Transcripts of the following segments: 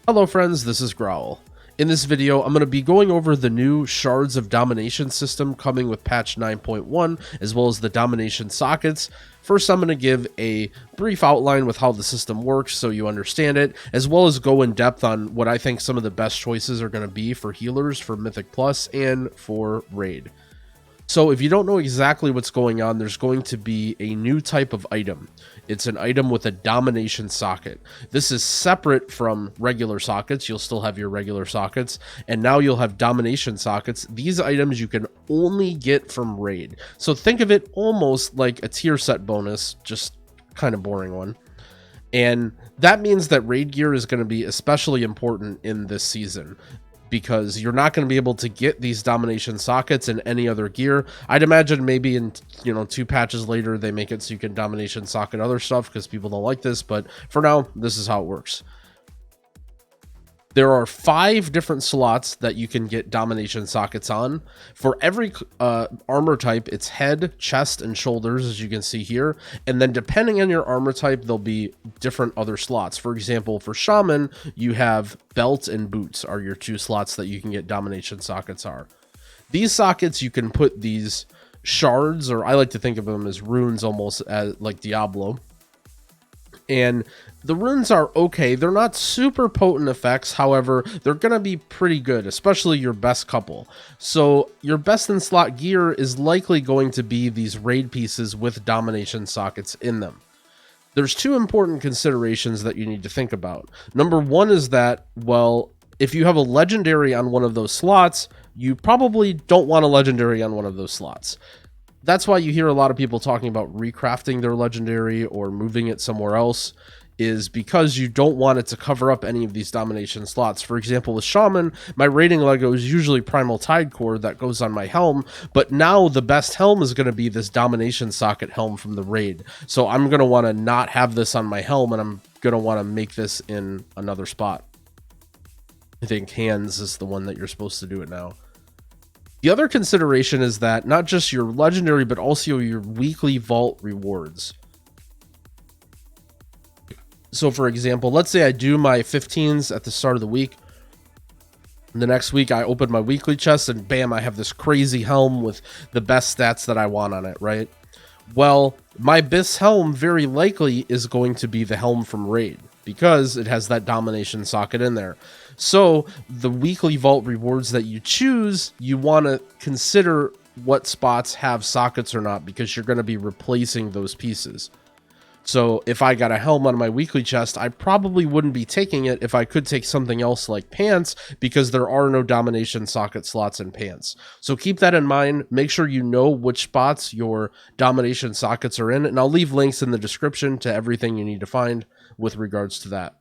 Hello friends, this is Growl. In this video, I'm going to be going over the new Shards of Domination system coming with patch 9.1, as well as the Domination sockets. First, I'm going to give a brief outline with how the system works so you understand it, as well as go in depth on what I think some of the best choices are going to be for healers, for Mythic Plus, and for Raid. So if you don't know exactly what's going on, there's going to be a new type of item. It's an item with a Domination socket. This is separate from regular sockets. You'll still have your regular sockets, and now you'll have Domination sockets. These items you can only get from Raid. So think of it almost like a tier set bonus, just kind of boring one. And that means that Raid gear is going to be especially important in this season, because you're not going to be able to get these Domination sockets in any other gear. I'd imagine maybe in 2 patches later they make it so you can Domination socket other stuff because people don't like this, but for now this is how it works. There are 5 different slots that you can get Domination sockets on. For every armor type, it's head, chest, and shoulders, as you can see here. And then depending on your armor type, there'll be different other slots. For example, for Shaman, you have belt and boots are your 2 slots that you can get Domination sockets are. These sockets, you can put these shards, or I like to think of them as runes, almost as like Diablo. And the runes are okay. They're not super potent effects. However, they're going to be pretty good, especially your best couple. So your best in slot gear is likely going to be these raid pieces with Domination sockets in them. There's 2 important considerations that you need to think about. Number 1 is that, well, if you have a legendary on one of those slots, you probably don't want a legendary on one of those slots. That's why you hear a lot of people talking about recrafting their legendary or moving it somewhere else, is because you don't want it to cover up any of these Domination slots. For example, with Shaman, my raiding Lego is usually Primal Tide Core that goes on my helm, but now the best helm is going to be this Domination socket helm from the raid. So I'm going to want to not have this on my helm, and I'm going to want to make this in another spot. I think hands is the one that you're supposed to do it now. The other consideration is that not just your legendary, but also your weekly vault rewards. So for example, let's say I do my 15s at the start of the week. The next week I open my weekly chest and bam, I have this crazy helm with the best stats that I want on it, right? Well, my best helm very likely is going to be the helm from Raid, because it has that Domination socket in there. So the weekly vault rewards that you choose, you want to consider what spots have sockets or not, because you're going to be replacing those pieces. So if I got a helm on my weekly chest, I probably wouldn't be taking it if I could take something else like pants, because there are no Domination socket slots in pants. So keep that in mind. Make sure you know which spots your Domination sockets are in, and I'll leave links in the description to everything you need to find with regards to that.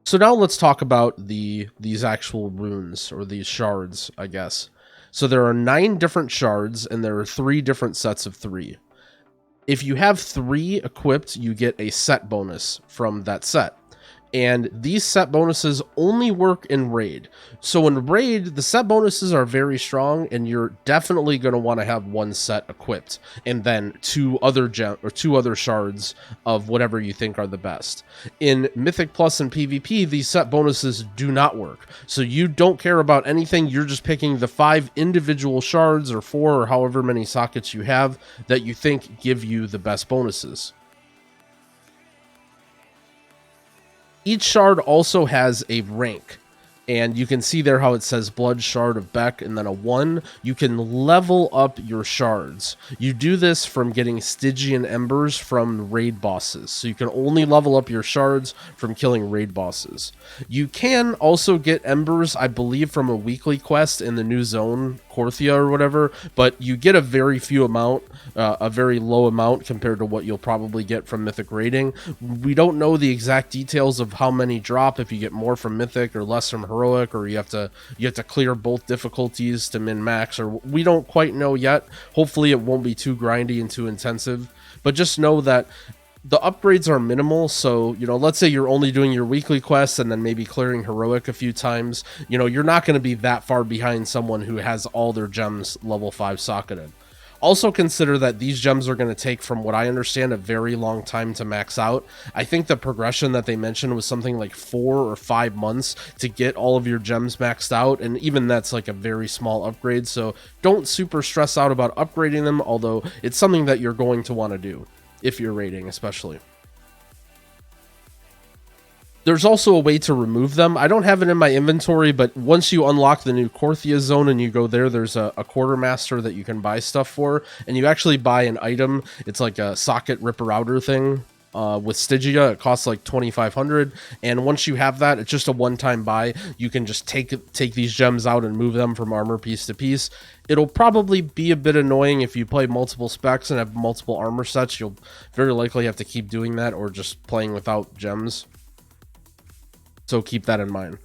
So now let's talk about these actual runes, or these shards, I guess. So there are 9 different shards, and there are 3 different sets of 3. If you have 3 equipped, you get a set bonus from that set. And these set bonuses only work in Raid. So in Raid, the set bonuses are very strong, and you're definitely going to want to have 1 set equipped, and then 2 other shards of whatever you think are the best. In Mythic Plus and PvP, these set bonuses do not work. So you don't care about anything. You're just picking the 5 individual shards, or 4, or however many sockets you have, that you think give you the best bonuses. Each shard also has a rank, and you can see there how it says Blood Shard of Beck and then a 1. You can level up your shards. You do this from getting Stygian Embers from raid bosses, so you can only level up your shards from killing raid bosses. You can also get Embers, I believe, from a weekly quest in the new zone, Korthia or whatever, but you get a very few amount, a very low amount compared to what you'll probably get from Mythic raiding. We don't know the exact details of how many drop, if you get more from Mythic or less from Heroic, or you have to clear both difficulties to min-max, or we don't quite know yet. Hopefully it won't be too grindy and too intensive, but just know that the upgrades are minimal. So, let's say you're only doing your weekly quests and then maybe clearing Heroic a few times. You're not going to be that far behind someone who has all their gems level 5 socketed. Also consider that these gems are going to take, from what I understand, a very long time to max out. I think the progression that they mentioned was something like 4 or 5 months to get all of your gems maxed out, and even that's like a very small upgrade, so don't super stress out about upgrading them, although it's something that you're going to want to do if you're raiding especially. There's also a way to remove them. I don't have it in my inventory, but once you unlock the new Korthia zone and you go there, there's a quartermaster that you can buy stuff for, and you actually buy an item. It's like a socket ripper outer thing with Stygia. It costs like 2,500, and once you have that, it's just a one-time buy. You can just take these gems out and move them from armor piece to piece. It'll probably be a bit annoying if you play multiple specs and have multiple armor sets. You'll very likely have to keep doing that, or just playing without gems. So keep that in mind.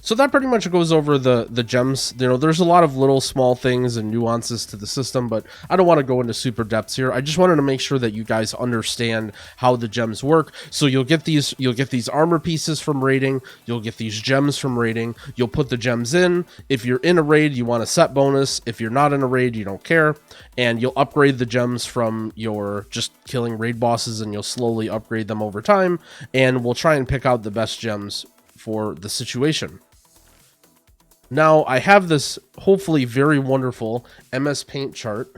So that pretty much goes over the gems. You know, there's a lot of little small things and nuances to the system, but I don't want to go into super depths here. I just wanted to make sure that you guys understand how the gems work. So you'll get these armor pieces from raiding, you'll get these gems from raiding, you'll put the gems in. If you're in a raid, you want a set bonus. If you're not in a raid, you don't care. And you'll upgrade the gems from your just killing raid bosses, and you'll slowly upgrade them over time, and we'll try and pick out the best gems for the situation. Now, I have this hopefully very wonderful MS Paint chart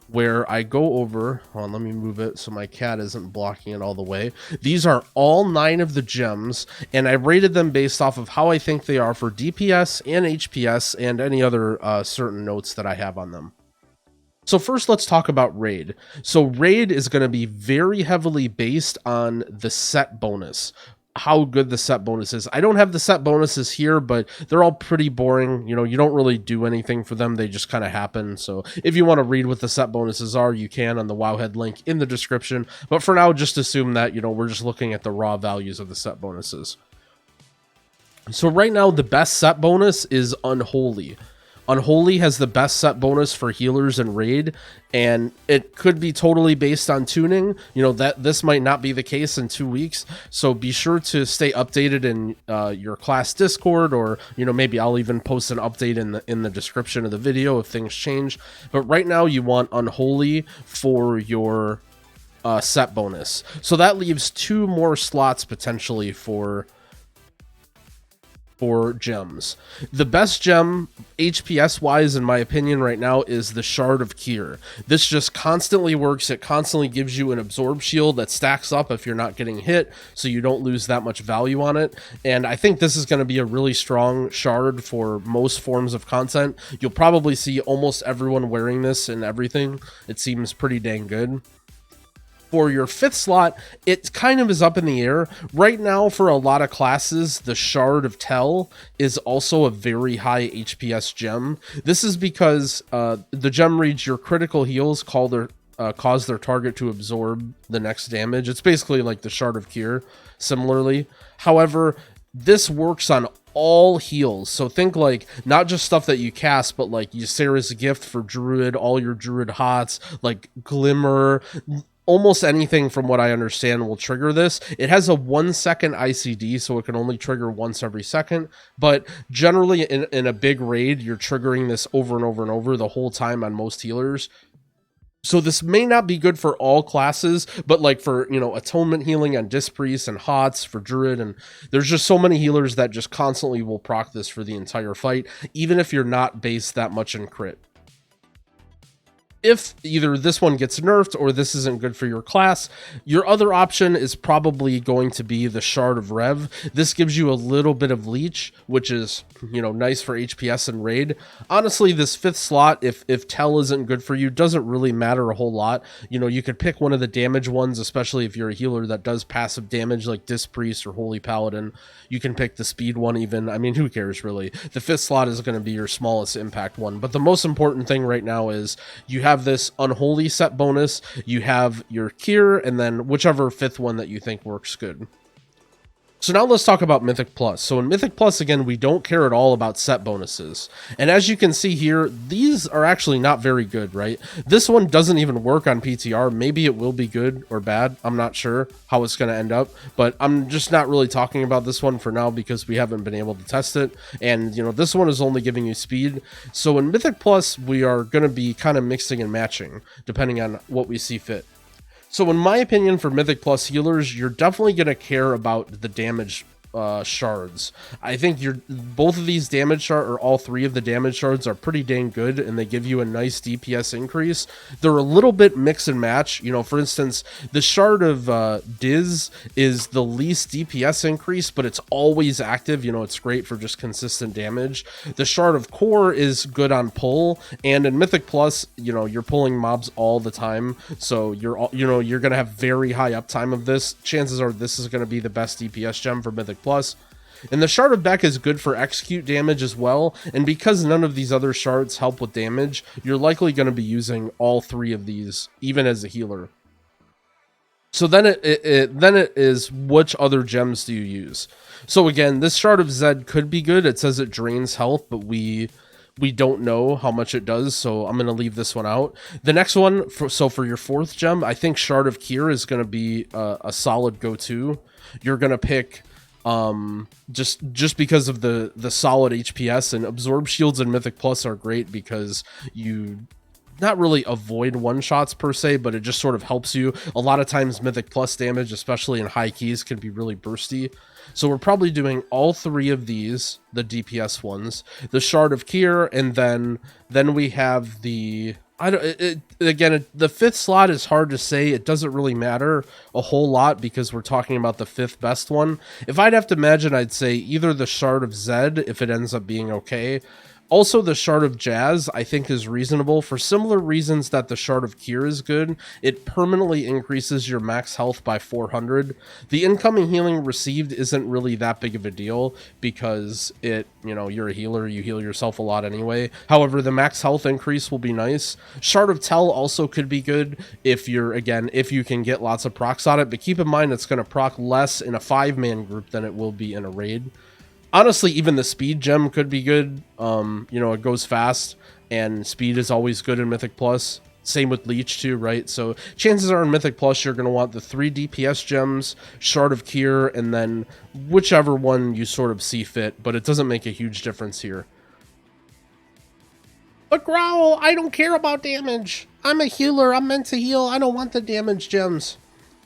where I go over, hold on, let me move it so my cat isn't blocking it all the way. These are all 9 of the gems, and I rated them based off of how I think they are for DPS and HPS and any other certain notes that I have on them. So first, let's talk about raid. So raid is going to be very heavily based on the set bonus, how good the set bonus is. I don't have the set bonuses here, but they're all pretty boring. You know, you don't really do anything for them. They just kind of happen. So if you want to read what the set bonuses are, you can on the Wowhead link in the description. But for now, just assume that, you know, we're just looking at the raw values of the set bonuses. So right now, the best set bonus is Unholy. Unholy has the best set bonus for healers and raid, and it could be totally based on tuning. You know, that this might not be the case in 2 weeks, so be sure to stay updated in your class Discord, or, you know, maybe I'll even post an update in the description of the video if things change. But right now you want Unholy for your set bonus, so that leaves 2 more slots potentially for gems. The best gem HPS wise in my opinion right now is the Shard of Kier. This just constantly works. It constantly gives you an absorb shield that stacks up if you're not getting hit, so you don't lose that much value on it. And I think this is going to be a really strong shard for most forms of content. You'll probably see almost everyone wearing this in everything. It seems pretty dang good. For your 5th slot, it kind of is up in the air. Right now, for a lot of classes, the Shard of Tel is also a very high HPS gem. This is because the gem reads your critical heals cause their target to absorb the next damage. It's basically like the Shard of Kier, similarly. However, this works on all heals, so think like not just stuff that you cast, but like Ysera's Gift for Druid, all your Druid Hots, like Glimmer. Almost anything from what I understand will trigger this. It has a 1 second ICD, so it can only trigger once every second, but generally in a big raid, you're triggering this over and over and over the whole time on most healers. So this may not be good for all classes, but like for, you know, atonement healing on Disc Priest and Hots for Druid, and there's just so many healers that just constantly will proc this for the entire fight, even if you're not based that much in crit. If either this one gets nerfed or this isn't good for your class, your other option is probably going to be the Shard of Rev. This gives you a little bit of leech, which is, you know, nice for HPS and raid. Honestly, this 5th slot, if Tel isn't good for you, doesn't really matter a whole lot. You know, you could pick one of the damage ones, especially if you're a healer that does passive damage like Disc Priest or Holy Paladin. You can pick the speed one even. I mean, who cares really? The 5th slot is going to be your smallest impact one. But the most important thing right now is you have this Unholy set bonus, you have your Kier, and then whichever 5th one that you think works good. So now let's talk about Mythic Plus. So in Mythic Plus, again, we don't care at all about set bonuses. And as you can see here, these are actually not very good, right? This one doesn't even work on PTR. Maybe it will be good or bad. I'm not sure how it's going to end up, but I'm just not really talking about this one for now because we haven't been able to test it. And, you know, this one is only giving you speed. So in Mythic Plus, we are going to be kind of mixing and matching depending on what we see fit. So in my opinion, for Mythic Plus healers, you're definitely going to care about the damage shards. I think both of these damage shards, or all three of the damage shards, are pretty dang good, and they give you a nice DPS increase. They're a little bit mix and match. You know, for instance, the shard of Diz is the least DPS increase, but it's always active. You know, it's great for just consistent damage. The shard of Core is good on pull, and in Mythic Plus, you know, you're pulling mobs all the time, so you're gonna have very high uptime of this. Chances are this is gonna be the best DPS gem for Mythic Plus. And the Shard of Beck is good for execute damage as well, and because none of these other shards help with damage, you're likely going to be using all three of these, even as a healer. So then it is, which other gems do you use? So again, this Shard of Zed could be good. It says it drains health, but we don't know how much it does, so I'm going to leave this one out. The next one, for your fourth gem, I think Shard of Kier is going to be a solid go-to. You're going to pick... just because of the solid HPS, and absorb shields in Mythic Plus are great because you not really avoid one-shots per se, but it just sort of helps you. A lot of times Mythic Plus damage, especially in high keys, can be really bursty. So we're probably doing all three of these, the DPS ones, the Shard of Kier, and then we have the... the fifth slot is hard to say. It doesn't really matter a whole lot because we're talking about the fifth best one. If I'd have to imagine, I'd say either the Shard of Zed, if it ends up being okay. Also, the Shard of Jazz, I think, is reasonable for similar reasons that the Shard of Kier is good. It permanently increases your max health by 400. The incoming healing received isn't really that big of a deal because you're a healer, you heal yourself a lot anyway. However, the max health increase will be nice. Shard of Tell also could be good if you can get lots of procs on it, but keep in mind it's going to proc less in a 5-man group than it will be in a raid. Honestly, even the speed gem could be good. It goes fast, and speed is always good in Mythic Plus. Same with Leech too, right? So chances are in Mythic Plus, you're going to want the 3 DPS gems, Shard of Kier, and then whichever one you sort of see fit, but it doesn't make a huge difference here. But Growl, I don't care about damage. I'm a healer. I'm meant to heal. I don't want the damage gems.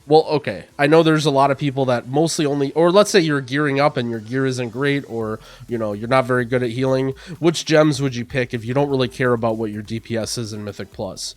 Well, okay, I know there's a lot of people that mostly only, or let's say you're gearing up and your gear isn't great, or, you're not very good at healing. Which gems would you pick if you don't really care about what your DPS is in Mythic Plus?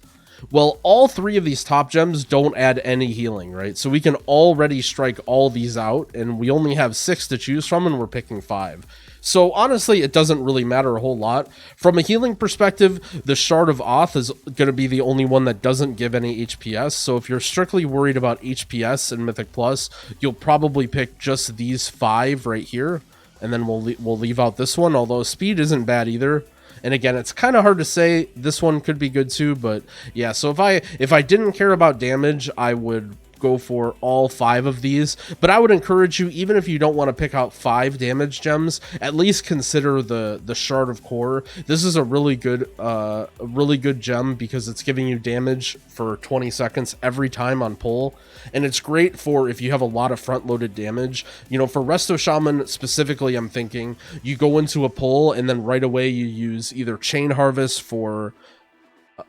Well, all three of these top gems don't add any healing, right? So we can already strike all these out, and we only have 6 to choose from, and we're picking 5. So honestly, it doesn't really matter a whole lot. From a healing perspective, the Shard of Oth is going to be the only one that doesn't give any HPS. So if you're strictly worried about HPS in Mythic Plus, you'll probably pick just these 5 right here. And then we'll leave out this one, although speed isn't bad either. And again, it's kind of hard to say. This one could be good too, but yeah. So if I didn't care about damage, I would go for all 5 of these, but I would encourage you, even if you don't want to pick out 5 damage gems, at least consider the Shard of Core. This is a really good gem because it's giving you damage for 20 seconds every time on pull, and it's great for if you have a lot of front-loaded damage. For Resto Shaman specifically, I'm thinking you go into a pull and then right away you use either Chain Harvest for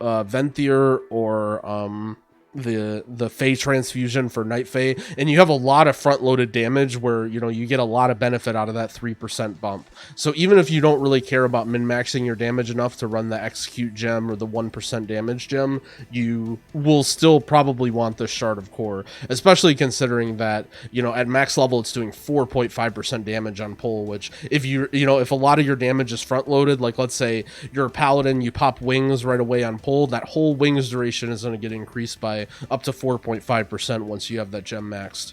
Venthyr or the Fey Transfusion for Night Fey, and you have a lot of front-loaded damage where, you get a lot of benefit out of that 3% bump. So even if you don't really care about min-maxing your damage enough to run the Execute gem or the 1% damage gem, you will still probably want the Shard of Core, especially considering that, at max level it's doing 4.5% damage on pull, which if if a lot of your damage is front-loaded, like let's say you're a Paladin, you pop Wings right away on pull, that whole Wings duration is going to get increased by up to 4.5% once you have that gem maxed.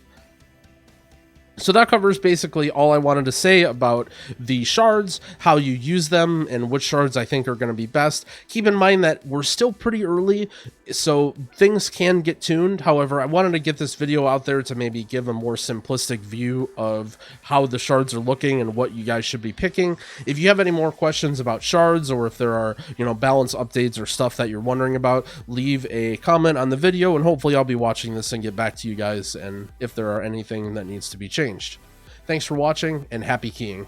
So that covers basically all I wanted to say about the shards, how you use them, and which shards I think are going to be best. Keep in mind that we're still pretty early, so things can get tuned. However, I wanted to get this video out there to maybe give a more simplistic view of how the shards are looking and what you guys should be picking. If you have any more questions about shards, or if there are, balance updates or stuff that you're wondering about, leave a comment on the video, and hopefully I'll be watching this and get back to you guys, and if there are anything that needs to be changed. Thanks for watching, and happy keying.